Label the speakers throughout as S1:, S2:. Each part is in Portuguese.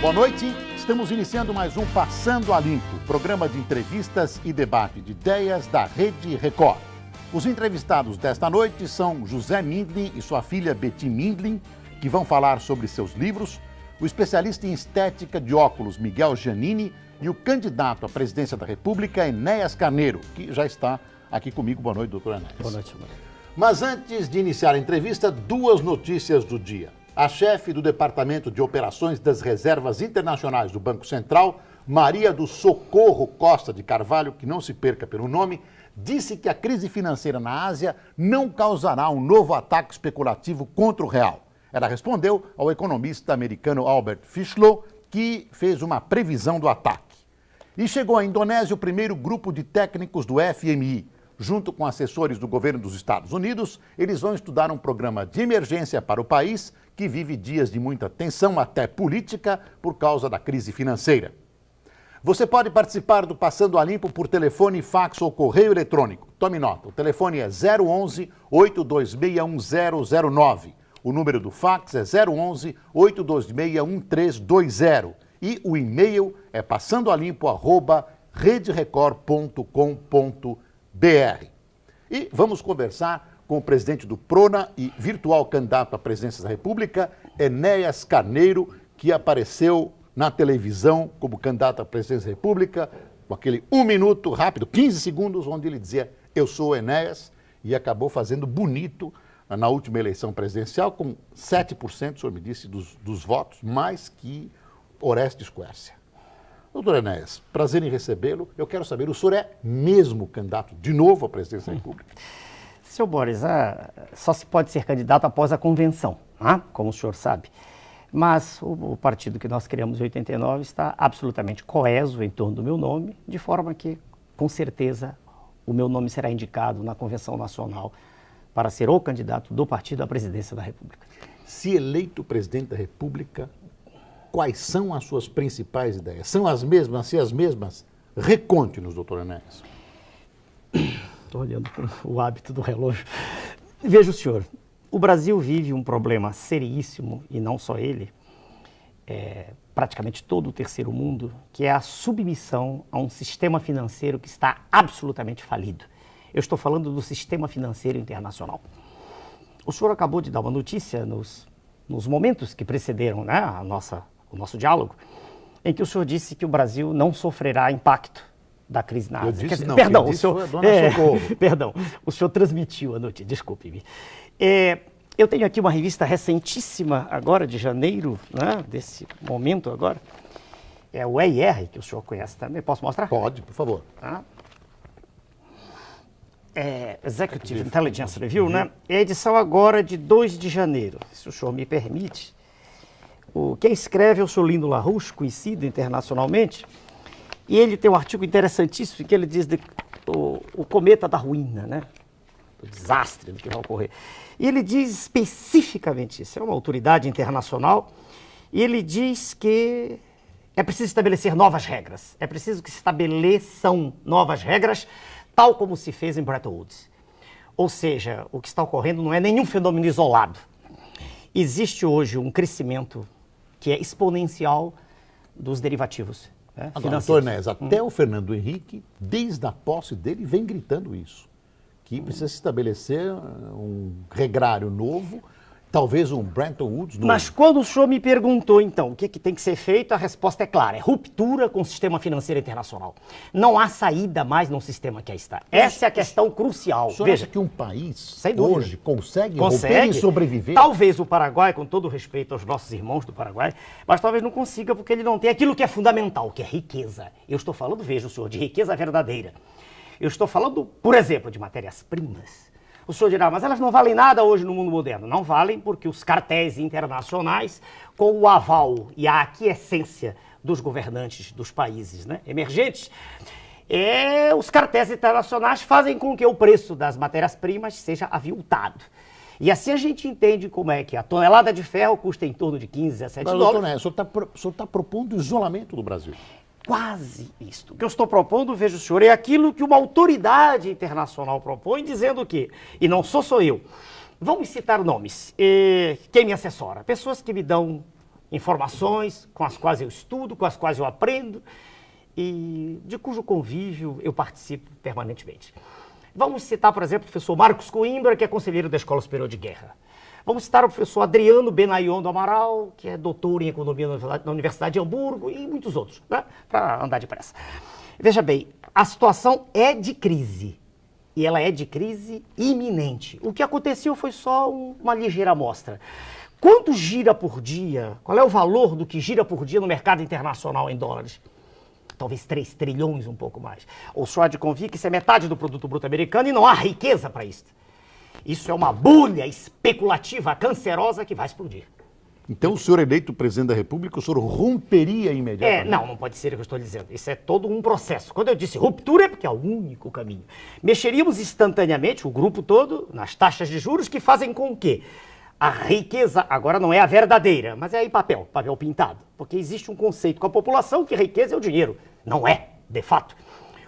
S1: Boa noite, estamos iniciando mais um Passando a Limpo, programa de entrevistas e debate de ideias da Rede Record. Os entrevistados desta noite são José Mindlin e sua filha Betty Mindlin, que vão falar sobre seus livros, o especialista em estética de óculos Miguel Giannini e o candidato à presidência da República, Enéas Carneiro, que já está aqui comigo. Boa noite, doutor Enéas.
S2: Boa noite, Maria.
S1: Mas antes de iniciar a entrevista, duas notícias do dia. A chefe do Departamento de Operações das Reservas Internacionais do Banco Central, Maria do Socorro Costa de Carvalho, que não se perca pelo nome, disse que a crise financeira na Ásia não causará um novo ataque especulativo contra o real. Ela respondeu ao economista americano Albert Fischlow, que fez uma previsão do ataque. E chegou à Indonésia o primeiro grupo de técnicos do FMI. Junto com assessores do governo dos Estados Unidos, eles vão estudar um programa de emergência para o país que vive dias de muita tensão, até política, por causa da crise financeira. Você pode participar do Passando a Limpo por telefone, fax ou correio eletrônico. Tome nota, o telefone é 011-8261009. O número do fax é 011-8261320. E o e-mail é passandoalimpo@rederecord.com.br. E vamos conversar com o presidente do Prona e virtual candidato à presidência da República, Enéas Carneiro, que apareceu na televisão como candidato à presidência da República, com aquele 1 minuto rápido, 15 segundos, onde ele dizia: eu sou o Enéas, e acabou fazendo bonito na última eleição presidencial, com 7%, o senhor me disse, dos votos, mais que Orestes Quércia. Doutor Enéas, prazer em recebê-lo. Eu quero saber, o senhor é mesmo candidato de novo à presidência da República?
S2: Senhor Boris, só se pode ser candidato após a convenção, como o senhor sabe. Mas o partido que nós criamos em 89 está absolutamente coeso em torno do meu nome, de forma que, com certeza, o meu nome será indicado na Convenção Nacional para ser o candidato do partido à presidência da República.
S1: Se eleito presidente da República, quais são as suas principais ideias? São as mesmas? Se as mesmas, reconte-nos, doutor Enéas.
S2: Estou olhando para o hábito do relógio. Veja o senhor, o Brasil vive um problema seríssimo, e não só ele, praticamente todo o terceiro mundo, que é a submissão a um sistema financeiro que está absolutamente falido. Eu estou falando do sistema financeiro internacional. O senhor acabou de dar uma notícia nos momentos que precederam, o nosso diálogo, em que o senhor disse que o Brasil não sofrerá impacto da crise na Ásia.
S1: Eu disse não,
S2: perdão,
S1: quem disse
S2: o senhor,
S1: foi a dona Socorro.
S2: Perdão, o senhor transmitiu a notícia, desculpe-me. Eu tenho aqui uma revista recentíssima, agora de janeiro, desse momento agora, é o EIR, que o senhor conhece também. Posso mostrar?
S1: Pode, por favor.
S2: Executive Intelligence Review, É a edição agora de 2 de janeiro, se o senhor me permite. Quem escreve é o senhor Lindo Larouche, conhecido internacionalmente, e ele tem um artigo interessantíssimo que ele diz o cometa da ruína, o desastre que vai ocorrer. E ele diz especificamente isso, é uma autoridade internacional, e ele diz que é preciso estabelecer novas regras, é preciso que se estabeleçam novas regras, tal como se fez em Bretton Woods. Ou seja, o que está ocorrendo não é nenhum fenômeno isolado. Existe hoje um crescimento que é exponencial dos derivativos
S1: Agora, doutor Enéas, até o Fernando Henrique, desde a posse dele, vem gritando isso, que precisa se estabelecer um regrário novo, talvez um Bretton Woods novo.
S2: Mas quando o senhor me perguntou, então, o que tem que ser feito, a resposta é clara, é ruptura com o sistema financeiro internacional. Não há saída mais num sistema que aí está. Essa é a questão crucial.
S1: O senhor acha que um país hoje consegue romper e sobreviver?
S2: Talvez o Paraguai, com todo respeito aos nossos irmãos do Paraguai, mas talvez não consiga porque ele não tem aquilo que é fundamental, que é riqueza. Eu estou falando, veja o senhor, de riqueza verdadeira. Eu estou falando, por exemplo, de matérias-primas. O senhor dirá, mas elas não valem nada hoje no mundo moderno. Não valem porque os cartéis internacionais, com o aval e a aquiescência dos governantes dos países emergentes, os cartéis internacionais fazem com que o preço das matérias-primas seja aviltado. E assim a gente entende como é que a tonelada de ferro custa em torno de 15 a 17 dólares.
S1: Né? O senhor está propondo o isolamento do Brasil.
S2: Quase isto. O que eu estou propondo, veja o senhor, é aquilo que uma autoridade internacional propõe, dizendo o quê? E não sou só eu. Vamos citar nomes. Quem me assessora? Pessoas que me dão informações com as quais eu estudo, com as quais eu aprendo e de cujo convívio eu participo permanentemente. Vamos citar, por exemplo, o professor Marcos Coimbra, que é conselheiro da Escola Superior de Guerra. Vamos citar o professor Adriano Benayon do Amaral, que é doutor em Economia na Universidade de Hamburgo e muitos outros, né? Para andar depressa. Veja bem, a situação é de crise. E ela é de crise iminente. O que aconteceu foi só uma ligeira amostra. Quanto gira por dia? Qual é o valor do que gira por dia no mercado internacional em dólares? Talvez 3 trilhões, um pouco mais. O senhor há de convir que isso é metade do produto bruto americano e não há riqueza para isso. Isso é uma bolha especulativa cancerosa que vai explodir.
S1: Então, o senhor eleito presidente da República, o senhor romperia imediatamente?
S2: Não pode ser o que eu estou dizendo. Isso é todo um processo. Quando eu disse ruptura, é porque é o único caminho. Mexeríamos instantaneamente, o grupo todo, nas taxas de juros que fazem com que a riqueza agora não é a verdadeira, mas é em papel pintado. Porque existe um conceito com a população que riqueza é o dinheiro. Não é, de fato.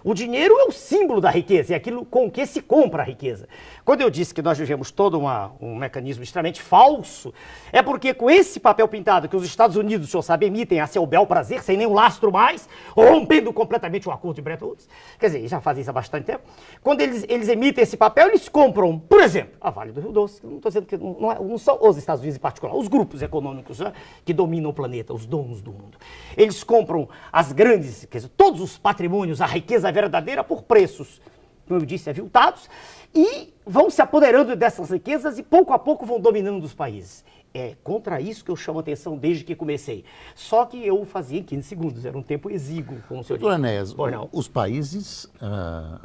S2: O dinheiro é o símbolo da riqueza, é aquilo com que se compra a riqueza. Quando eu disse que nós vivemos todo um mecanismo extremamente falso, é porque com esse papel pintado que os Estados Unidos, o senhor sabe, emitem a seu bel prazer, sem nenhum lastro mais, rompendo completamente o acordo de Bretton Woods, quer dizer, já fazem isso há bastante tempo, quando eles emitem esse papel, eles compram, por exemplo, a Vale do Rio Doce, não estou dizendo que não são os Estados Unidos em particular, os grupos econômicos, né, que dominam o planeta, os donos do mundo. Eles compram as grandes, quer dizer, todos os patrimônios, a riqueza verdadeira por preços, como eu disse, aviltados, e vão se apoderando dessas riquezas e pouco a pouco vão dominando os países. É contra isso que eu chamo a atenção desde que comecei. Só que eu fazia em 15 segundos, era um tempo exíguo, como o senhor disse.
S1: Doutor Enéas, os países,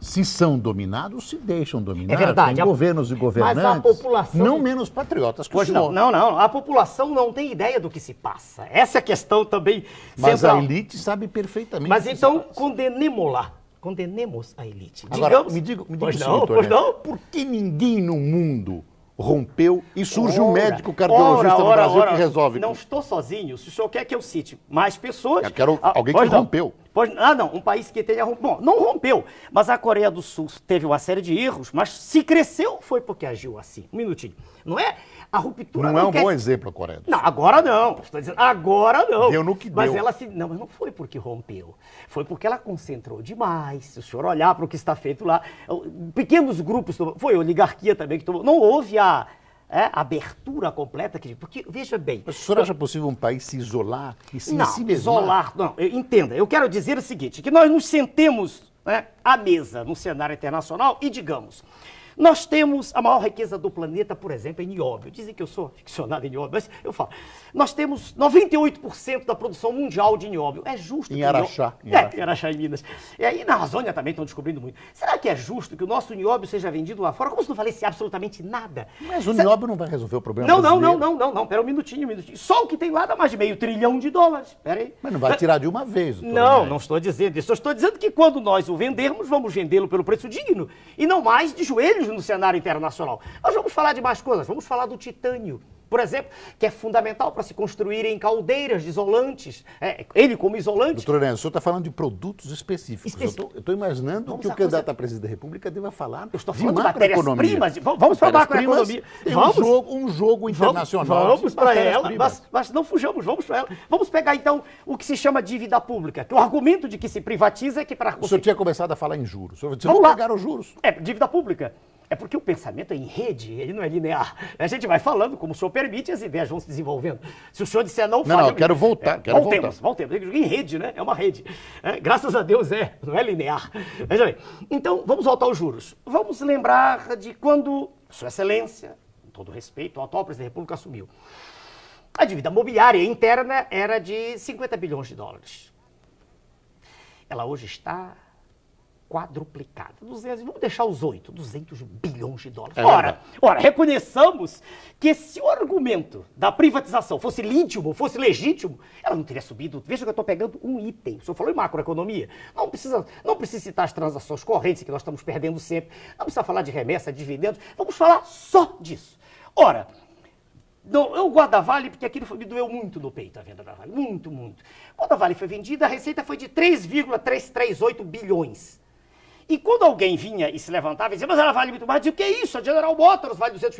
S1: se são dominados, se deixam dominar.
S2: É verdade.
S1: Tem governos e governantes,
S2: mas a população
S1: não menos patriotas que o senhor.
S2: Não, a população não tem ideia do que se passa. Essa é a questão também
S1: mas
S2: central.
S1: A elite sabe perfeitamente.
S2: Mas então, condenemo-la. Condenemos a elite.
S1: Agora, digamos, me diga doutor, por que ninguém no mundo rompeu e surge um médico cardiologista no Brasil que resolve?
S2: Não estou sozinho. Se o senhor quer que eu cite mais pessoas...
S1: Eu quero alguém que rompeu.
S2: Um país que tenha rompido. Bom, não rompeu, mas a Coreia do Sul teve uma série de erros, mas se cresceu foi porque agiu assim. Um minutinho. Não é a ruptura...
S1: Não é um bom exemplo a Coreia do Sul.
S2: Não, agora não. Estou dizendo, agora não.
S1: Deu no que deu.
S2: Mas ela se... Não, mas não foi porque rompeu. Foi porque ela concentrou demais. Se o senhor olhar para o que está feito lá, pequenos grupos, foi a oligarquia também que tomou. Não houve a abertura completa, porque, veja bem...
S1: Mas o senhor acha possível um país se isolar e se
S2: Não,
S1: si mesmar?
S2: isolar, não, entenda, eu quero dizer o seguinte, que nós nos sentemos à mesa no cenário internacional e digamos, nós temos a maior riqueza do planeta, por exemplo, em nióbio. Dizem que eu sou ficcionado em nióbio, mas eu falo. Nós temos 98% da produção mundial de nióbio. É justo
S1: em
S2: que
S1: Araxá.
S2: Em Araxá, em Minas. E aí na Amazônia também estão descobrindo muito. Será que é justo que o nosso nióbio seja vendido lá fora como se não valesse absolutamente nada?
S1: Mas o nióbio não vai resolver o problema brasileiro.
S2: Não. Pera um minutinho. Só o que tem lá dá mais de $500 bilhão. Pera aí.
S1: Mas não vai tirar de uma vez.
S2: Não estou dizendo isso. Eu estou dizendo que quando nós o vendermos, vamos vendê-lo pelo preço digno. E não mais de joelhos no cenário internacional. Nós vamos falar de mais coisas, vamos falar do titânio, por exemplo, que é fundamental para se construírem caldeiras de isolantes, ele como isolante.
S1: Doutor Enéas, o senhor está falando de produtos específicos. Eu estou imaginando que o candidato à presidência da República deva falar
S2: Eu estou falando de matérias-primas. Vamos para a macroeconomia.
S1: Um jogo internacional.
S2: Vamos para ela, mas não fujamos, vamos para ela. Vamos pegar, então, o que se chama dívida pública, que o argumento de que se privatiza é que para...
S1: O senhor tinha começado a falar em juros. Vamos pegar os juros.
S2: Dívida pública. É porque o pensamento é em rede, ele não é linear. A gente vai falando, como o senhor permite, as ideias vão se desenvolvendo. Se o senhor disser não, fale...
S1: Não, eu quero voltar.
S2: Voltemos. Em rede, né? É uma rede. Graças a Deus não é linear. Veja bem. Então, vamos voltar aos juros. Vamos lembrar de quando Sua Excelência, com todo respeito, o atual presidente da República assumiu. A dívida mobiliária interna era de $50 bilhões. Ela hoje está... quadruplicada. Vamos deixar os 200 bilhões de dólares. Ora, reconheçamos que se o argumento da privatização fosse legítimo, ela não teria subido. Veja que eu estou pegando um item. O senhor falou em macroeconomia. Não precisa citar as transações correntes, que nós estamos perdendo sempre. Não precisa falar de remessa, dividendos. Vamos falar só disso. Ora, eu gosto da Vale porque aquilo me doeu muito no peito, a venda da Vale. Muito. Quando a Vale foi vendida, a receita foi de 3,338 bilhões. E quando alguém vinha e se levantava e dizia, mas ela vale muito mais, dizia, o que é isso? A General Motors vale 200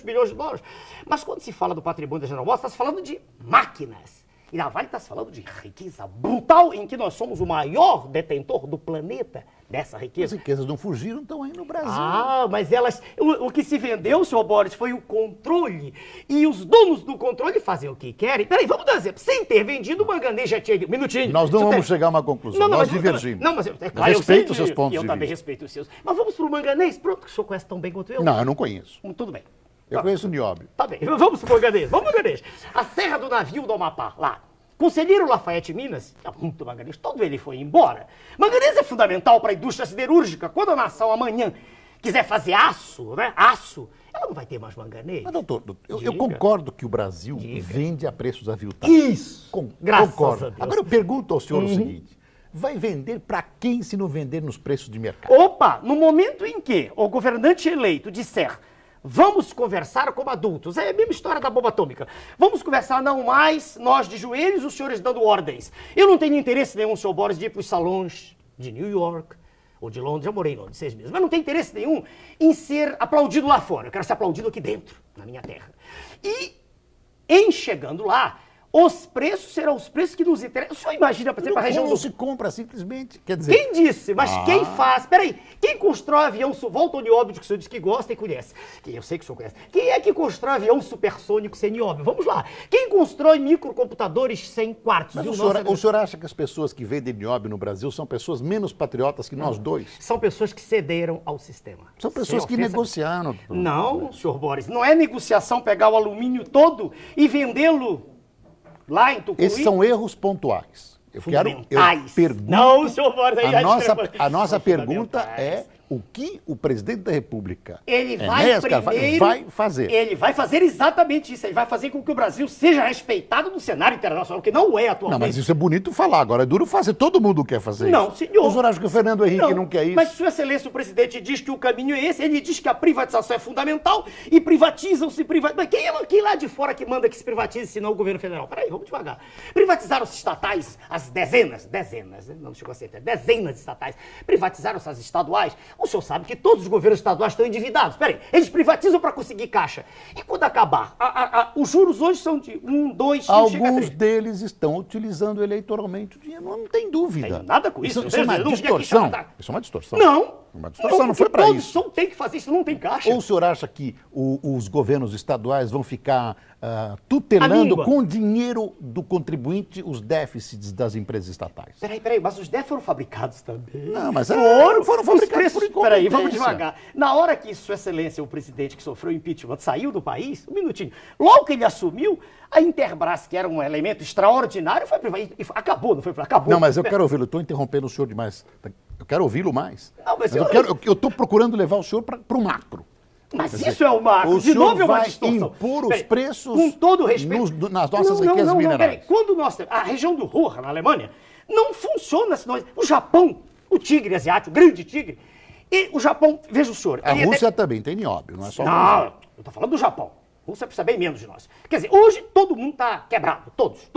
S2: milhões de dólares. Mas quando se fala do patrimônio da General Motors, está se falando de máquinas. E na Vale está se falando de riqueza brutal, em que nós somos o maior detentor do planeta dessa riqueza.
S1: As riquezas não fugiram, estão aí no Brasil.
S2: Ah, mas elas... O que se vendeu, senhor Boris, foi o controle. E os donos do controle fazem o que querem. Peraí, vamos dar um exemplo. Sem ter vendido, o Manganês já tinha... Minutinho.
S1: Nós não vamos chegar a uma conclusão, nós divergimos.
S2: Não, mas
S1: eu respeito os seus pontos de vista.
S2: Eu também respeito os seus. Mas vamos para o Manganês. Pronto, que o senhor conhece tão bem quanto eu.
S1: Não, eu não conheço.
S2: Tudo bem.
S1: Eu conheço o nióbio.
S2: Tá bem, vamos para o Manganês. Vamos para o Manganês. A Serra do Navio do Amapá, lá. Conselheiro Lafayette Minas, muito manganês, todo ele foi embora. Manganês é fundamental para a indústria siderúrgica. Quando a nação amanhã quiser fazer aço, né? Aço, ela não vai ter mais manganês.
S1: Mas, doutor, eu concordo que o Brasil vende a preços aviltados.
S2: Isso! Graças
S1: concordo.
S2: a Deus.
S1: Agora eu pergunto ao senhor o seguinte: vai vender para quem se não vender nos preços de mercado?
S2: Opa! No momento em que o governante eleito disser vamos conversar como adultos. É a mesma história da bomba atômica. Vamos conversar não mais nós de joelhos, os senhores dando ordens. Eu não tenho interesse nenhum, senhor Boris, de ir para os salões de New York ou de Londres. Já morei em Londres 6 meses. Mas não tenho interesse nenhum em ser aplaudido lá fora. Eu quero ser aplaudido aqui dentro, na minha terra. E, em chegando lá, os preços serão os preços que nos interessam. O senhor imagina, por exemplo, a região
S1: não
S2: do...
S1: se compra simplesmente, quer dizer...
S2: Quem disse? Mas quem faz? Peraí, quem constrói avião... Volta ao nióbio que o senhor disse que gosta e conhece. Que eu sei que o senhor conhece. Quem é que constrói avião supersônico sem nióbio? Vamos lá. Quem constrói microcomputadores sem quartos?
S1: Mas o senhor acha que as pessoas que vendem nióbio no Brasil são pessoas menos patriotas que nós dois?
S2: São pessoas que cederam ao sistema.
S1: São pessoas que negociaram.
S2: Não, senhor Boris, não é negociação pegar o alumínio todo e vendê-lo lá em Tucuí.
S1: Esses são erros pontuais. Eu pergunto,
S2: não, senhor Boris, aí
S1: a nossa pergunta é o que o presidente da República
S2: vai
S1: fazer.
S2: Ele vai fazer exatamente isso. Ele vai fazer com que o Brasil seja respeitado no cenário internacional, que não é atualmente.
S1: Não, mas isso é bonito falar, agora é duro fazer. Todo mundo quer fazer isso.
S2: Não, senhor.
S1: O senhor acha que o Fernando Henrique não quer isso?
S2: Mas, Sua Excelência, o presidente diz que o caminho é esse, ele diz que a privatização é fundamental e privatizam-se. Mas quem lá de fora que manda que se privatize, se não o governo federal? Peraí, vamos devagar. Privatizaram-se estatais, as dezenas, não chegou a ser, dezenas de estatais. Privatizaram-se as estaduais. O senhor sabe que todos os governos estaduais estão endividados. Peraí, eles privatizam para conseguir caixa. E quando acabar? Os juros hoje são de 1, 2, 5,
S1: Alguns deles estão utilizando eleitoralmente o dinheiro. Não tem dúvida.
S2: Não tem nada com isso.
S1: Isso é uma distorção. Isso é uma distorção.
S2: Não.
S1: Uma distorção não foi para isso.
S2: Todos têm que fazer isso, não tem caixa.
S1: Ou o senhor acha que os governos estaduais vão ficar tutelando com dinheiro do contribuinte os déficits das empresas estatais?
S2: Peraí, mas os déficits foram fabricados também.
S1: Não, mas
S2: foram fabricados por incompetência. Peraí, vamos devagar. Na hora que Sua Excelência, o presidente que sofreu impeachment, saiu do país, um minutinho, logo que ele assumiu, a Interbrás, que era um elemento extraordinário, foi privatizada. Acabou, não foi? Acabou.
S1: Não, mas eu quero ouvi-lo. Estou interrompendo o senhor demais. Eu quero ouvi-lo mais.
S2: Não, mas
S1: eu estou procurando levar o senhor para o macro.
S2: Mas isso é o macro. De novo é uma distorção.
S1: Impor os preços
S2: com todo respeito,
S1: nas nossas riquezas minerais.
S2: Peraí. Quando a região do Ruhr, na Alemanha, não funciona senão o Japão, o tigre asiático, o grande tigre, e o Japão, veja o senhor...
S1: A Rússia também tem nióbio, não é só...
S2: Não, eu estou falando do Japão. A Rússia precisa bem menos de nós. Quer dizer, hoje todo mundo está quebrado, todos.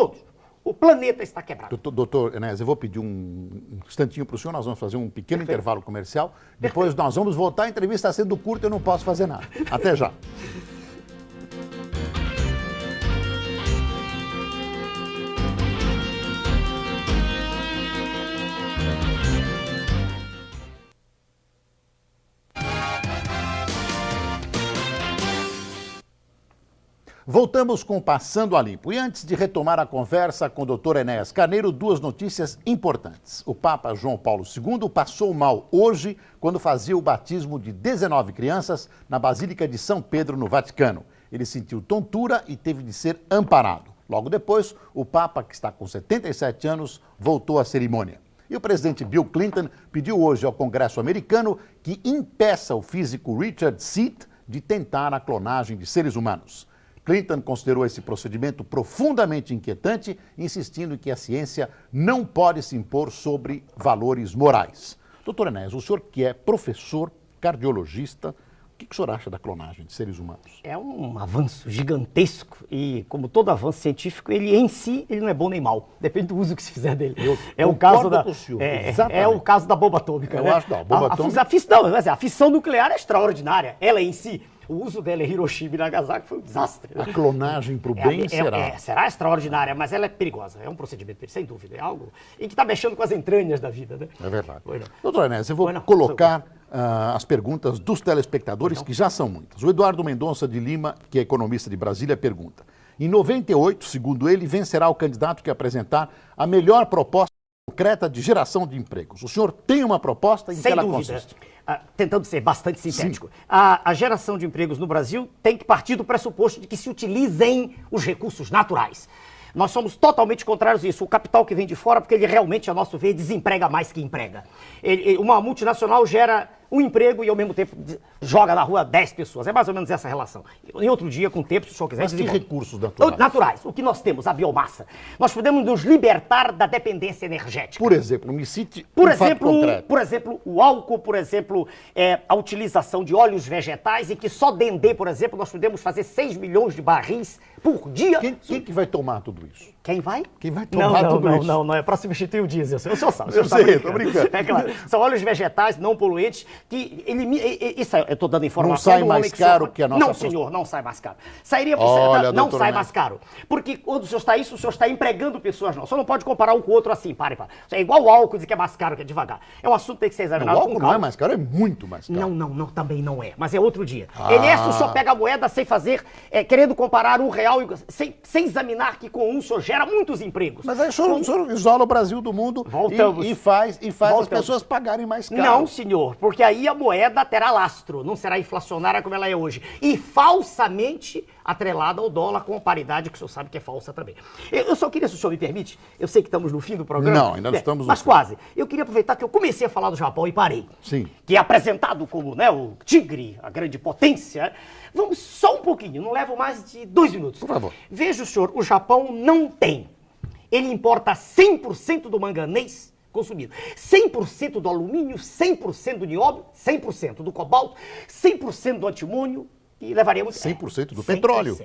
S2: O planeta está quebrado.
S1: Doutor Enéas, eu vou pedir um instantinho para o senhor, nós vamos fazer um pequeno intervalo comercial, depois nós vamos voltar, a entrevista está sendo curta, eu não posso fazer nada. Até já. Voltamos com Passando a Limpo. E antes de retomar a conversa com o doutor Enéas Carneiro, duas notícias importantes. O Papa João Paulo II passou mal hoje quando fazia o batismo de 19 crianças na Basílica de São Pedro, no Vaticano. Ele sentiu tontura e teve de ser amparado. Logo depois, o Papa, que está com 77 anos, voltou à cerimônia. E o presidente Bill Clinton pediu hoje ao Congresso americano que impeça o físico Richard Seat de tentar a clonagem de seres humanos. Clinton considerou esse procedimento profundamente inquietante, insistindo que a ciência não pode se impor sobre valores morais. Doutor Enéas, o senhor que é professor, cardiologista, O que o senhor acha da clonagem de seres humanos?
S2: É um avanço gigantesco e, como todo avanço científico, ele em si ele não é bom nem mal. Depende do uso que se fizer dele.
S1: Eu
S2: o caso
S1: concordo
S2: da
S1: com o senhor,
S2: é o caso da bomba atômica.
S1: Eu
S2: né?
S1: acho, não, a bomba atômica...
S2: A fissão nuclear é extraordinária. Ela em si, o uso dela em Hiroshima e Nagasaki foi um desastre.
S1: A clonagem para o bem será?
S2: Será extraordinária, mas ela é perigosa. É um procedimento, sem dúvida. É algo e que está mexendo com as entranhas da vida. Né?
S1: É verdade.
S2: Bueno.
S1: Doutor Enéas, eu vou colocar as perguntas dos telespectadores, que já são muitas. O Eduardo Mendonça de Lima, que é economista de Brasília, pergunta: em 98, segundo ele, vencerá o candidato que apresentar a melhor proposta concreta de geração de empregos. O senhor tem uma proposta em que ela consiste?
S2: Tentando ser bastante sintético. A geração de empregos no Brasil tem que partir do pressuposto de que se utilizem os recursos naturais. Nós somos totalmente contrários a isso. O capital que vem de fora, porque ele realmente, a nosso ver, desemprega mais que emprega. Uma multinacional gera um emprego e, ao mesmo tempo, joga na rua 10 pessoas. É mais ou menos essa relação. Em outro dia, com o tempo, se o senhor quiser...
S1: Mas que recursos naturais?
S2: Naturais. O que nós temos? A biomassa. Nós podemos nos libertar da dependência energética.
S1: Por exemplo, me cite um fato concreto.
S2: Por exemplo, o álcool, por exemplo, a utilização de óleos vegetais e que só Dendê, por exemplo, nós podemos fazer 6 milhões de barris por dia.
S1: Quem que vai tomar tudo isso?
S2: Quem vai?
S1: Quem vai tomar tudo isso?
S2: Não, é para substituir o diesel. O senhor sabe.
S1: Eu sei, tô brincando.
S2: É claro. São óleos vegetais não poluentes que isso eu estou dando informação.
S1: Não sai mais caro que a nossa...
S2: Não, senhor, não sai mais caro. Sairia não sai mais caro. Porque quando o senhor está isso, o senhor está empregando pessoas não. O senhor não pode comparar um com o outro assim, pare. É igual o álcool, dizer que é mais caro, que é devagar. É um assunto que tem que ser examinado.
S1: O álcool não é mais caro, é muito mais caro.
S2: Não, também não é. Mas é outro dia. Ele é se o senhor pega a moeda sem fazer, querendo comparar R$1, sem examinar que com um o senhor gera muitos empregos.
S1: Mas aí o senhor isola o Brasil do mundo e faz as pessoas pagarem mais caro.
S2: Não, senhor, porque aí a moeda terá lastro, não será inflacionária como ela é hoje. E falsamente atrelada ao dólar com a paridade que o senhor sabe que é falsa também. Eu só queria, se o senhor me permite, eu sei que estamos no fim do programa.
S1: Não, ainda não estamos no
S2: mas
S1: fim.
S2: Quase. Eu queria aproveitar que eu comecei a falar do Japão e parei.
S1: Sim.
S2: Que é apresentado como, né, o tigre, a grande potência. Vamos só um pouquinho, não levo mais de 2 minutos.
S1: Por favor.
S2: Veja, o senhor, o Japão não tem. Ele importa 100% do manganês consumido, 100% do alumínio, 100% do nióbio, 100% do cobalto, 100% do antimônio e levaríamos...
S1: 100% do petróleo.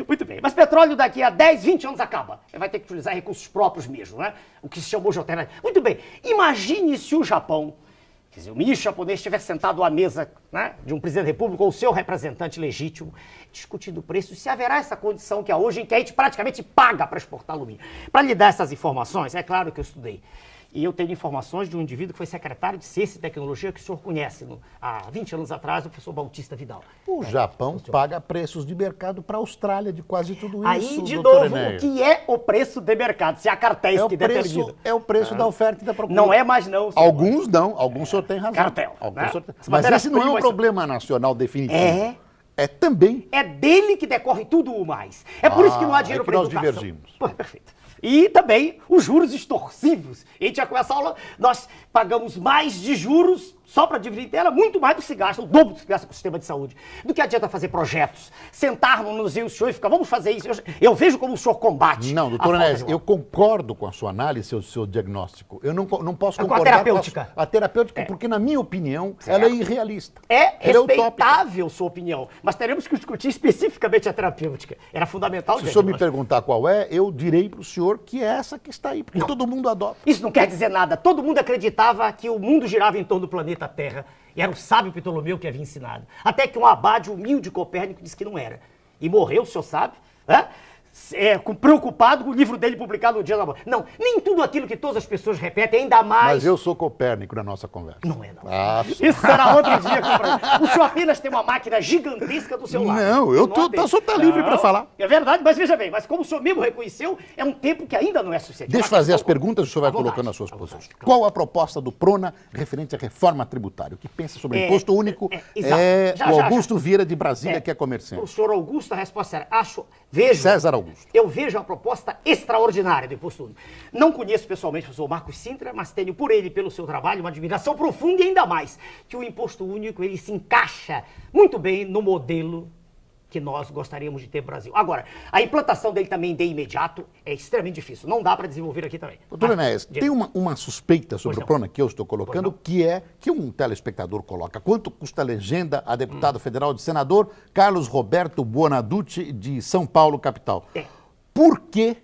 S2: Muito bem, mas petróleo daqui a 10, 20 anos acaba. Ele vai ter que utilizar recursos próprios mesmo, né? O que se chamou de alternativa. Muito bem, imagine se o Japão, quer dizer, o ministro japonês estiver sentado à mesa, né, de um presidente da República ou o seu representante legítimo, discutindo o preço, se haverá essa condição que há hoje em que a gente praticamente paga para exportar alumínio. Para lhe dar essas informações, é claro que eu estudei. E eu tenho informações de um indivíduo que foi secretário de Ciência e Tecnologia, que o senhor conhece, há 20 anos atrás, o professor Bautista Vidal.
S1: O Japão paga preços de mercado para a Austrália de quase tudo isso,
S2: Aí, de novo, o que é o preço de mercado? Se é a cartéis que determina.
S1: É o preço da oferta e da procura.
S2: Não é mais não. Senhor.
S1: Alguns não, alguns o senhor tem razão.
S2: Cartel. Né?
S1: Mas esse não é um problema nacional definitivo. É também.
S2: É dele que decorre tudo o mais. É por isso que não há dinheiro para educação.
S1: Nós divergimos.
S2: Pô, perfeito. E também os juros extorsivos. A gente já começa a aula, nós pagamos mais de juros só para dívida interna, muito mais do que se gasta, o dobro do que se gasta com o sistema de saúde. Do que adianta fazer projetos, sentarmos no senhor e ficar, vamos fazer isso. Eu vejo como o senhor combate.
S1: Não, doutor Enéas, eu concordo com a sua análise, o seu diagnóstico. Eu não posso concordar
S2: com a terapêutica.
S1: A terapêutica, porque na minha opinião, ela é irrealista.
S2: É respeitável sua opinião, mas teremos que discutir especificamente a terapêutica. Era fundamental.
S1: Se o senhor me perguntar qual é, eu direi para o senhor que é essa que está aí, porque todo mundo adota.
S2: Isso não quer dizer nada. Todo mundo acreditava que o mundo girava em torno do planeta Terra. E era o sábio Ptolomeu que havia ensinado. Até que um abade humilde Copérnico disse que não era. E morreu, o senhor sabe, né? Preocupado com o livro dele publicado no dia da morte. Não, nem tudo aquilo que todas as pessoas repetem, ainda mais...
S1: Mas eu sou Copérnico na nossa conversa.
S2: Não é, não.
S1: Isso
S2: será outro dia. O senhor apenas tem uma máquina gigantesca do seu lado.
S1: Não, o senhor está livre para falar.
S2: É verdade, mas veja bem, mas como o senhor mesmo reconheceu, é um tempo que ainda não é sucedido.
S1: Deixa eu fazer as perguntas e o senhor vai colocando as suas posições. Qual a proposta do Prona referente à reforma tributária? O que pensa sobre o imposto único o Augusto Vieira de Brasília, que é comerciante.
S2: O senhor Augusto, a resposta era,
S1: César Augusto.
S2: Eu vejo a proposta extraordinária do imposto único. Não conheço pessoalmente o professor Marcos Sintra, mas tenho por ele e pelo seu trabalho uma admiração profunda e ainda mais que o imposto único ele se encaixa muito bem no modelo que nós gostaríamos de ter no Brasil. Agora, a implantação dele também de imediato é extremamente difícil. Não dá para desenvolver aqui também.
S1: Doutor Enéas, tem uma suspeita sobre o plano que eu estou colocando, que é que um telespectador coloca. Quanto custa a legenda a deputado federal de senador Carlos Roberto Buonadduti, de São Paulo, capital? Por quê?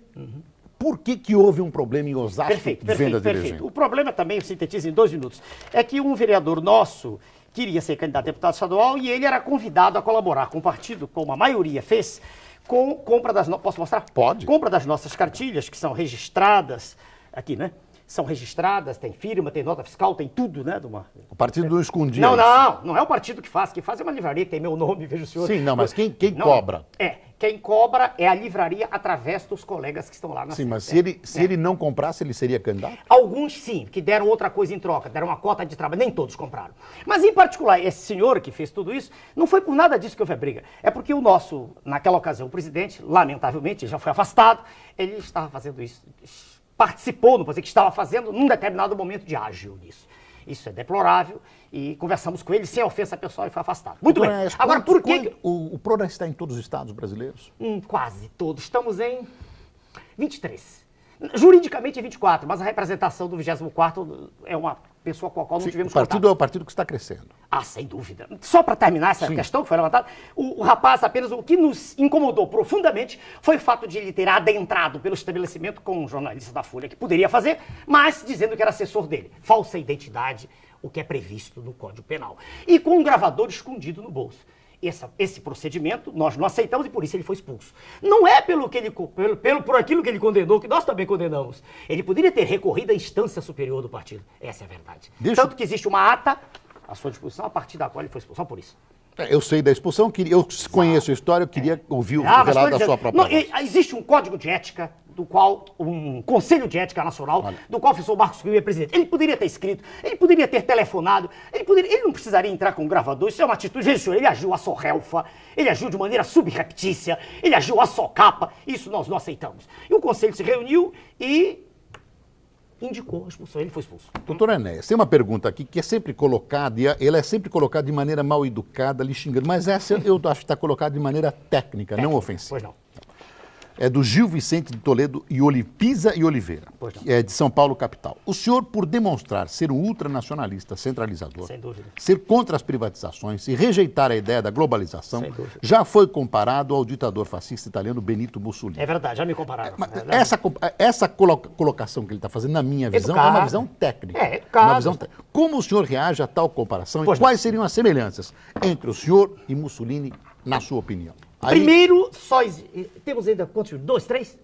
S1: Por que houve um problema em Osasco de vendas de legenda?
S2: O problema também, eu sintetizo em 2 minutos, é que um vereador nosso queria ser candidato a deputado estadual e ele era convidado a colaborar com o partido, como a maioria fez, com compra das... Posso mostrar?
S1: Pode.
S2: Compra das nossas cartilhas, que são registradas aqui, né? São registradas, tem firma, tem nota fiscal, tem tudo, né?
S1: O partido não escondia
S2: Não,
S1: isso.
S2: não é o partido que faz é uma livraria que tem meu nome, veja o senhor.
S1: Sim, não, mas quem cobra?
S2: Quem cobra é a livraria através dos colegas que estão lá na
S1: Sim, mas se ele não comprasse, ele seria candidato?
S2: Alguns sim, que deram outra coisa em troca, deram uma cota de trabalho, nem todos compraram. Mas em particular, esse senhor que fez tudo isso, não foi por nada disso que houve a briga. É porque o nosso, naquela ocasião, o presidente, lamentavelmente, já foi afastado, ele estava fazendo isso, participou, não vou dizer que estava fazendo, num determinado momento de ágil nisso. Isso é deplorável e conversamos com ele sem ofensa pessoal e foi afastado. Muito bem. Agora, por que...
S1: O PRONA está em todos os estados brasileiros?
S2: Quase todos. Estamos em 23. Juridicamente é 24, mas a representação do 24º é uma pessoa com a qual não tivemos contato.
S1: O partido é o partido que está crescendo.
S2: Ah, sem dúvida. Só para terminar essa questão que foi levantada, o rapaz apenas, o que nos incomodou profundamente foi o fato de ele ter adentrado pelo estabelecimento com um jornalista da Folha, que poderia fazer, mas dizendo que era assessor dele. Falsa identidade, o que é previsto no Código Penal. E com um gravador escondido no bolso. Esse procedimento nós não aceitamos e por isso ele foi expulso. Não é por aquilo que ele condenou, que nós também condenamos. Ele poderia ter recorrido à instância superior do partido. Essa é a verdade. Tanto que existe uma ata à sua disposição, a partir da qual ele foi expulso. Só por isso.
S1: Eu sei da expulsão, eu conheço a história, eu queria ouvir o relato da sua própria voz.
S2: Existe um código de ética, do qual, um Conselho de Ética Nacional, do qual o professor Marcos Cunha é presidente. Ele poderia ter escrito, ele poderia ter telefonado, ele não precisaria entrar com um gravador, isso é uma atitude, veja senhor, ele agiu a sorrelfa, ele agiu de maneira subreptícia, ele agiu a socapa, isso nós não aceitamos. E o Conselho se reuniu e indicou a expulsão, ele foi expulso.
S1: Doutor Enéas, tem uma pergunta aqui que é sempre colocada, e ela é sempre colocada de maneira mal educada, lhe xingando, mas essa eu acho que está colocada de maneira técnica, não ofensiva.
S2: Pois não.
S1: É do Gil Vicente de Toledo e Pisa e Oliveira, que é de São Paulo, capital. O senhor, por demonstrar ser um ultranacionalista centralizador,
S2: sem dúvida,
S1: ser contra as privatizações e rejeitar a ideia da globalização, já foi comparado ao ditador fascista italiano Benito Mussolini.
S2: É verdade, já me compararam.
S1: Essa colocação que ele está fazendo, na minha visão, é uma visão técnica. Como o senhor reage a tal comparação e quais seriam as semelhanças entre o senhor e Mussolini, na sua opinião?
S2: Primeiro, temos ainda quantos? 2, 3?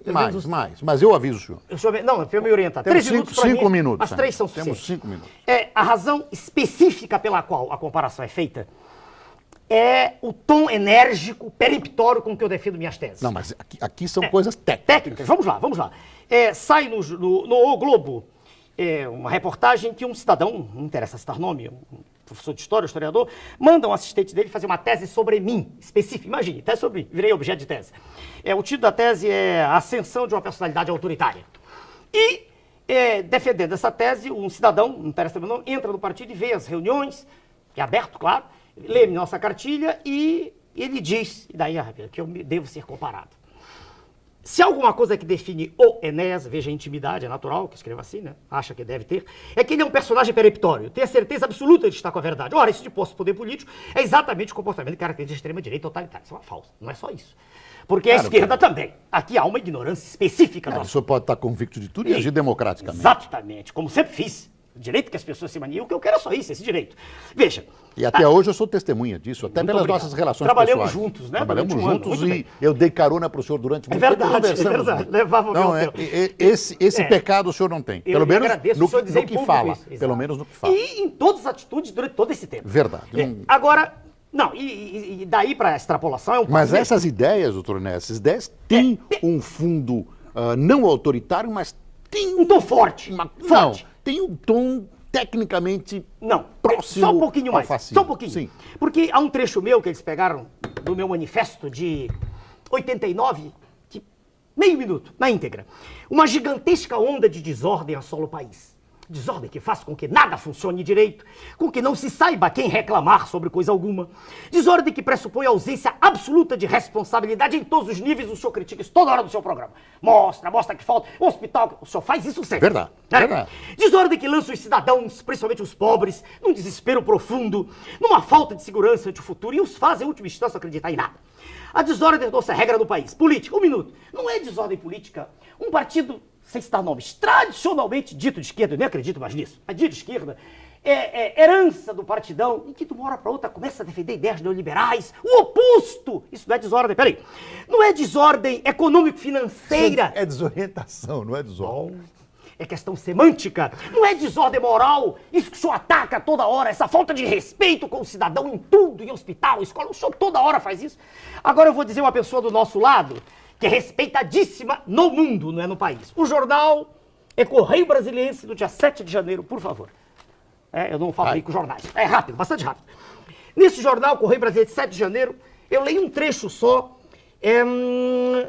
S1: Mais, mas eu aviso o senhor.
S2: Não, eu me orientar.
S1: Temos 5 minutos.
S2: As 3 são suficientes.
S1: Temos 5 minutos.
S2: A razão específica pela qual a comparação é feita é o tom enérgico, peremptório com que eu defendo minhas teses.
S1: Não, mas aqui são coisas técnicas.
S2: Técnicas, vamos lá. Sai no O Globo uma reportagem que um cidadão, não interessa citar nome, um professor de história, historiador, manda um assistente dele fazer uma tese sobre mim, específica. Imagine, tese sobre mim, virei objeto de tese. O título da tese é A Ascensão de uma Personalidade Autoritária. E, defendendo essa tese, um cidadão, não interessa o nome, entra no partido e vê as reuniões, que é aberto, claro, lê nossa cartilha e ele diz, e daí, que eu devo ser comparado. Se há alguma coisa que define o Enéas, veja a intimidade, é natural que escreva assim, né? Acha que deve ter, é que ele é um personagem peremptório, tem a certeza absoluta de estar com a verdade. Ora, isso de posse do poder político é exatamente o comportamento que caracteriza a extrema-direita totalitária. Isso é uma falsa, não é só isso. Porque a esquerda também. Aqui há uma ignorância específica.
S1: O senhor pode estar convicto de tudo e agir democraticamente.
S2: Exatamente, como sempre fiz. O direito que as pessoas se maniam, o que eu quero é só isso, esse direito. Veja.
S1: E até hoje eu sou testemunha disso, até pelas nossas relações
S2: pessoais.
S1: Trabalhamos
S2: juntos, né?
S1: Trabalhamos juntos e eu dei carona para o senhor durante muito
S2: tempo. É verdade. Levava o meu tempo.
S1: Esse pecado o senhor não tem.
S2: Pelo menos no que fala.
S1: Pelo menos no que fala.
S2: E em todas as atitudes durante todo esse tempo.
S1: Verdade.
S2: Agora, não, e daí para a extrapolação é um
S1: Mas essas ideias, doutor Enéas, essas ideias têm um fundo não autoritário, mas tem
S2: um tom forte.
S1: Não, tem um tom tecnicamente próximo
S2: só um pouquinho mais,
S1: fascismo.
S2: Só um pouquinho.
S1: Sim.
S2: Porque há um trecho meu que eles pegaram do meu manifesto de 89, meio minuto, na íntegra. Uma gigantesca onda de desordem assola o país. Desordem que faz com que nada funcione direito, com que não se saiba quem reclamar sobre coisa alguma. Desordem que pressupõe a ausência absoluta de responsabilidade em todos os níveis. O senhor critica isso toda hora do seu programa. Mostra que falta. O hospital, o senhor faz isso sempre.
S1: Verdade, verdade.
S2: Desordem que lança os cidadãos, principalmente os pobres, num desespero profundo, numa falta de segurança ante o futuro e os faz, em última instância, acreditar em nada. A desordem tornou-se a regra do país. Política, um minuto. Não é desordem política. Um partido, sem citar nomes, tradicionalmente dito de esquerda, eu nem acredito mais nisso, mas dito de esquerda, é herança do partidão, e que de uma hora para outra começa a defender ideias neoliberais, o oposto! Isso não é desordem, peraí. Não é desordem econômico-financeira.
S1: É desorientação, não é desordem.
S2: É questão semântica, não é desordem moral, isso que o senhor ataca toda hora, essa falta de respeito com o cidadão em tudo, em hospital, escola, o senhor toda hora faz isso. Agora eu vou dizer uma pessoa do nosso lado, que é respeitadíssima no mundo, não é no país. O jornal é Correio Brasiliense do dia 7 de janeiro, por favor. Eu não falo aí com jornais, é rápido, bastante rápido. Nesse jornal, Correio Brasiliense, 7 de janeiro, eu leio um trecho só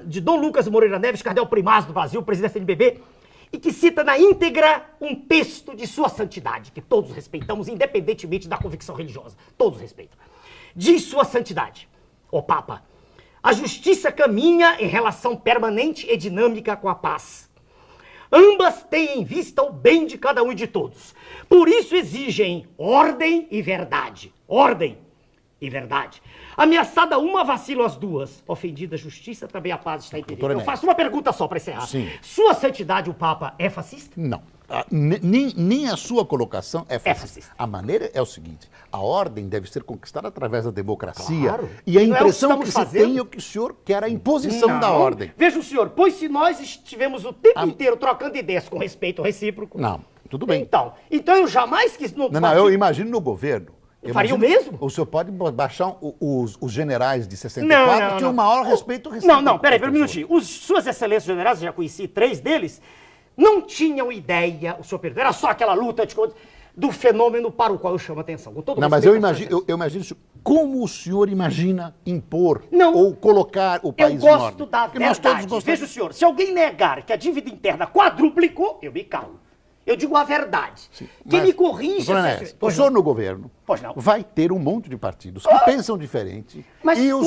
S2: de Dom Lucas Moreira Neves, cardeal primaz do Brasil, presidente da CNBB, e que cita na íntegra um texto de sua santidade, que todos respeitamos, independentemente da convicção religiosa. Todos respeitam. Diz sua santidade, ó Papa, a justiça caminha em relação permanente e dinâmica com a paz. Ambas têm em vista o bem de cada um e de todos. Por isso exigem ordem e verdade. Ordem e verdade. Ameaçada uma, vacilam as duas. Ofendida a justiça, também a paz está em perigo. Eu faço uma pergunta só para encerrar.
S1: Sim.
S2: Sua santidade, o Papa, é fascista?
S1: Não. Nem a sua colocação é fascista. A maneira é o seguinte, a ordem deve ser conquistada através da democracia. Claro. E a impressão que se tem é que o senhor quer a imposição da ordem.
S2: Veja o senhor, pois se nós estivemos o tempo inteiro trocando ideias com respeito recíproco...
S1: Não, tudo bem.
S2: Então eu jamais quis...
S1: Eu imagino no governo.
S2: Faria o mesmo?
S1: O senhor pode baixar os generais de 64, tinham o maior respeito recíproco.
S2: Não, peraí, um minutinho. Suas excelências generais, eu já conheci 3 deles, não tinham ideia, o senhor perdeu, era só aquela luta do fenômeno para o qual eu chamo a atenção. Com todo
S1: mas eu imagino como o senhor imagina impor ou colocar o país em ordem.
S2: Eu gosto da verdade. Veja o senhor, se alguém negar que a dívida interna quadruplicou, eu me calo. Eu digo a verdade. Sim, quem me corrige...
S1: O senhor no governo vai ter um monte de partidos que pensam diferente.
S2: Mas
S1: e o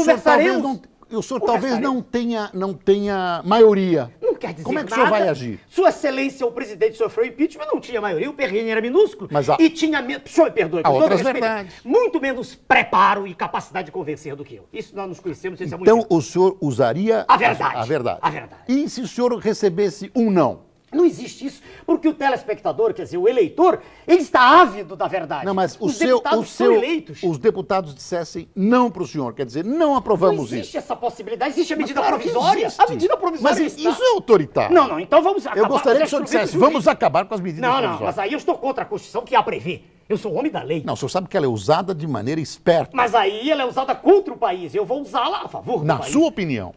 S1: senhor talvez não tenha maioria.
S2: Não quer dizer
S1: Como é que
S2: nada.
S1: O senhor vai agir?
S2: Sua excelência, o presidente sofreu impeachment, não tinha maioria, o PRN era minúsculo. E tinha, o senhor me perdoe, com todo respeito, muito menos preparo e capacidade de convencer do que eu. Isso nós nos conhecemos, isso é muito
S1: Então o senhor usaria
S2: a verdade.
S1: A verdade.
S2: A verdade.
S1: E se o senhor recebesse um não?
S2: Não existe isso, porque o telespectador, quer dizer, o eleitor, ele está ávido da verdade.
S1: Não, mas
S2: os deputados são eleitos.
S1: Os deputados dissessem não para o senhor, quer dizer, não aprovamos isso.
S2: Não existe essa possibilidade, existe a medida provisória. A medida provisória
S1: Mas isso é autoritário.
S2: Não, então vamos acabar.
S1: Eu gostaria que o senhor dissesse, vamos acabar com as medidas provisórias.
S2: Não, mas aí eu estou contra a Constituição que a prevê. Eu sou homem da lei.
S1: Não, o senhor sabe que ela é usada de maneira esperta.
S2: Mas aí ela é usada contra o país. Eu vou usá-la a favor do país.
S1: Na sua opinião.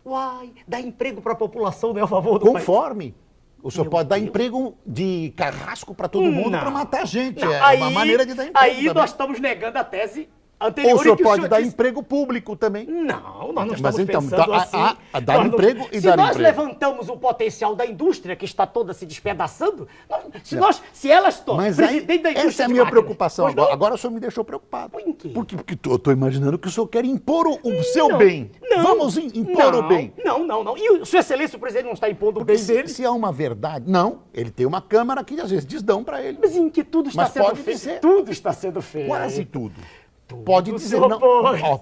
S2: Uai, dá emprego para a população, não é a favor do país.
S1: Conforme. O senhor pode dar emprego de carrasco para todo mundo para matar gente. É uma maneira de dar emprego.
S2: Aí nós estamos negando a tese anterior.
S1: Ou o senhor pode dar emprego público também.
S2: Não, nós não estamos pensando assim.
S1: Dar emprego e dar emprego.
S2: Se nós levantamos o potencial da indústria, que está toda se despedaçando, se elas estão...
S1: Mas essa é a minha preocupação. Agora o senhor me deixou preocupado.
S2: Em quê?
S1: Porque eu estou imaginando que o senhor quer impor o seu bem. Vamos impor o bem.
S2: Não. E Sua Excelência, o presidente, não está impondo o bem dele?
S1: Se há uma verdade... Não, ele tem uma Câmara que às vezes desdão para ele.
S2: Mas em que tudo está sendo feito? Tudo está sendo feito.
S1: Quase tudo. Pode dizer, não.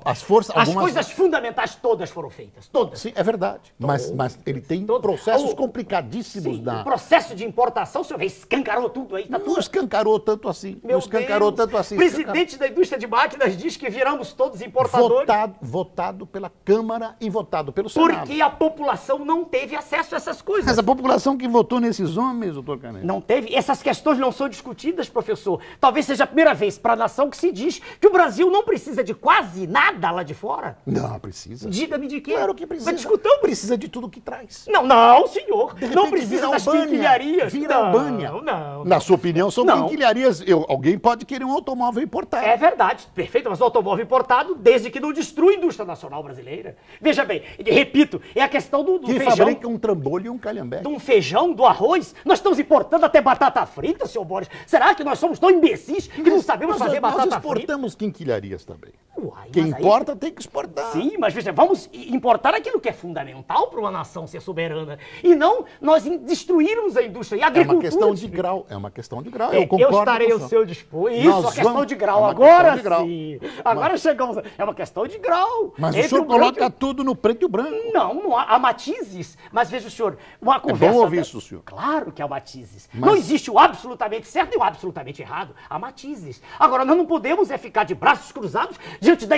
S1: As
S2: coisas fundamentais todas foram feitas, todas.
S1: Sim, é verdade. Mas ele tem processos complicadíssimos.
S2: O processo de importação, o senhor escancarou tudo aí.
S1: Não escancarou tanto assim.
S2: O presidente da indústria de máquinas diz que viramos todos importadores.
S1: Votado pela Câmara e votado pelo Senado.
S2: Porque a população não teve acesso a essas coisas.
S1: Mas a população que votou nesses homens, doutor Canete.
S2: Não teve? Essas questões não são discutidas, professor. Talvez seja a primeira vez para a nação que se diz que o Brasil Brasil não precisa de quase nada lá de fora?
S1: Não, precisa.
S2: Diga-me de quê?
S1: Claro que precisa.
S2: Mas discutamos.
S1: Precisa de tudo que traz.
S2: Não, senhor.
S1: De
S2: Não
S1: repente
S2: precisa
S1: vira
S2: das
S1: Albânia.
S2: quinquilharias.
S1: Vira
S2: Não,
S1: Albânia.
S2: não.
S1: Na sua opinião, são
S2: Não.
S1: quinquilharias. Alguém pode querer um automóvel importado.
S2: É verdade, perfeito, mas o automóvel importado, desde que não destrua a indústria nacional brasileira. Veja bem, repito, é a questão do
S1: Que
S2: feijão.
S1: fabrica um trambolho e um calhambeque.
S2: De um feijão, do arroz. Nós estamos importando até batata frita, senhor Boris. Será que nós somos tão imbecis que não sabemos fazer batata
S1: Nós
S2: frita?
S1: exportamos quinquilharias também.
S2: Uai,
S1: Quem
S2: mas aí-
S1: importa tem que exportar.
S2: Sim, mas veja, vamos importar aquilo que é fundamental para uma nação ser soberana. E não nós destruirmos a indústria e a
S1: É uma
S2: agricultura.
S1: questão de grau. É uma questão de grau.
S2: Eu
S1: Eu concordo
S2: estarei
S1: com
S2: ao
S1: o senhor.
S2: seu dispor.
S1: Nós
S2: Isso, a questão
S1: vamos-
S2: de grau.
S1: é uma
S2: Agora
S1: questão de grau.
S2: sim. Agora chegamos. É uma questão de grau.
S1: Mas
S2: Entre
S1: o senhor
S2: branco e
S1: coloca tudo no preto e o branco.
S2: Não há matizes. Mas veja o senhor, uma conversa...
S1: ouvir isso, senhor.
S2: Claro que há matizes.
S1: Mas-
S2: Não existe o absolutamente certo e o absolutamente errado. Há matizes. Agora, nós não podemos ficar de braços cruzados diante da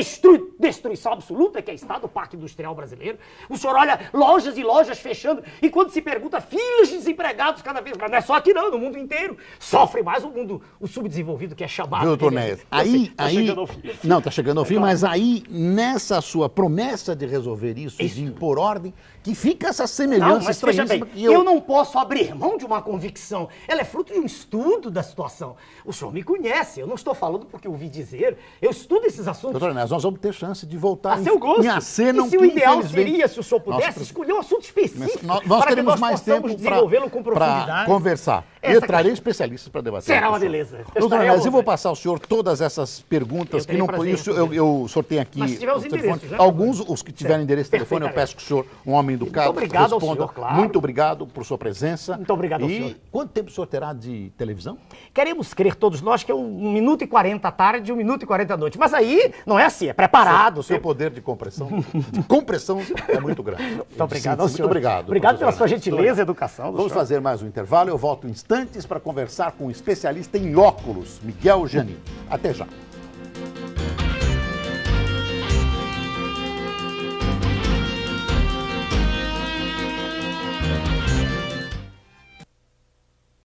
S2: destruição absoluta que é Estado, o Parque Industrial Brasileiro. O senhor olha lojas e lojas fechando e quando se pergunta, filas de desempregados cada vez mais. Não é só aqui não, no mundo inteiro. Sofre mais o mundo, o subdesenvolvido que é chamado...
S1: Viu, doutor Néia? Aí,
S2: Tá chegando ao fim.
S1: não, tá chegando ao fim,
S2: claro.
S1: mas aí, nessa sua promessa de resolver isso, de impor ordem, que fica essa
S2: Não,
S1: semelhança
S2: mas veja bem,
S1: estranhíssima que
S2: eu não posso abrir mão de uma convicção. Ela é fruto de um estudo da situação. O senhor me conhece, eu não estou falando porque eu ouvi dizer. Eu estudo esses assuntos
S1: Doutor Néia, nós vamos ter chance de voltar
S2: a seu gosto.
S1: em acena
S2: E se o ideal
S1: infelizmente,
S2: seria, se o senhor
S1: nós
S2: pudesse, escolher um assunto específico
S1: nós
S2: para que
S1: teremos
S2: nós
S1: mais
S2: possamos
S1: tempo
S2: desenvolvê-lo com
S1: para
S2: profundidade.
S1: conversar.
S2: Essa
S1: Eu trarei
S2: questão.
S1: especialistas para debater.
S2: Será
S1: com
S2: uma
S1: o senhor.
S2: beleza. Eu
S1: Doutor
S2: estarei
S1: Néia,
S2: ao
S1: eu vou
S2: vontade.
S1: passar ao senhor todas essas perguntas
S2: Eu
S1: que não
S2: terei
S1: por
S2: prazer
S1: isso
S2: em
S1: eu sorteio aqui.
S2: Mas se tiver os
S1: o telefone.
S2: endereços, né?
S1: Alguns, os que tiverem endereço de telefone, eu peço que o senhor, um homem educado,
S2: Muito obrigado ao
S1: responda.
S2: senhor, claro.
S1: Muito obrigado por sua presença.
S2: Muito obrigado ao
S1: e
S2: senhor.
S1: quanto tempo o senhor terá de televisão?
S2: Queremos crer todos nós que é 1 minuto e 40 à tarde e 1 minuto e 40 à noite. Mas aí não é assim, é preparado.
S1: O seu poder de compressão é muito grande.
S2: Muito obrigado ao
S1: Muito
S2: senhor.
S1: obrigado.
S2: Obrigado pela
S1: professor
S2: sua
S1: Renato.
S2: gentileza e educação.
S1: Vamos
S2: senhor.
S1: fazer mais um intervalo. Eu volto em instantes para conversar com o especialista em óculos, Miguel Janin. Até já.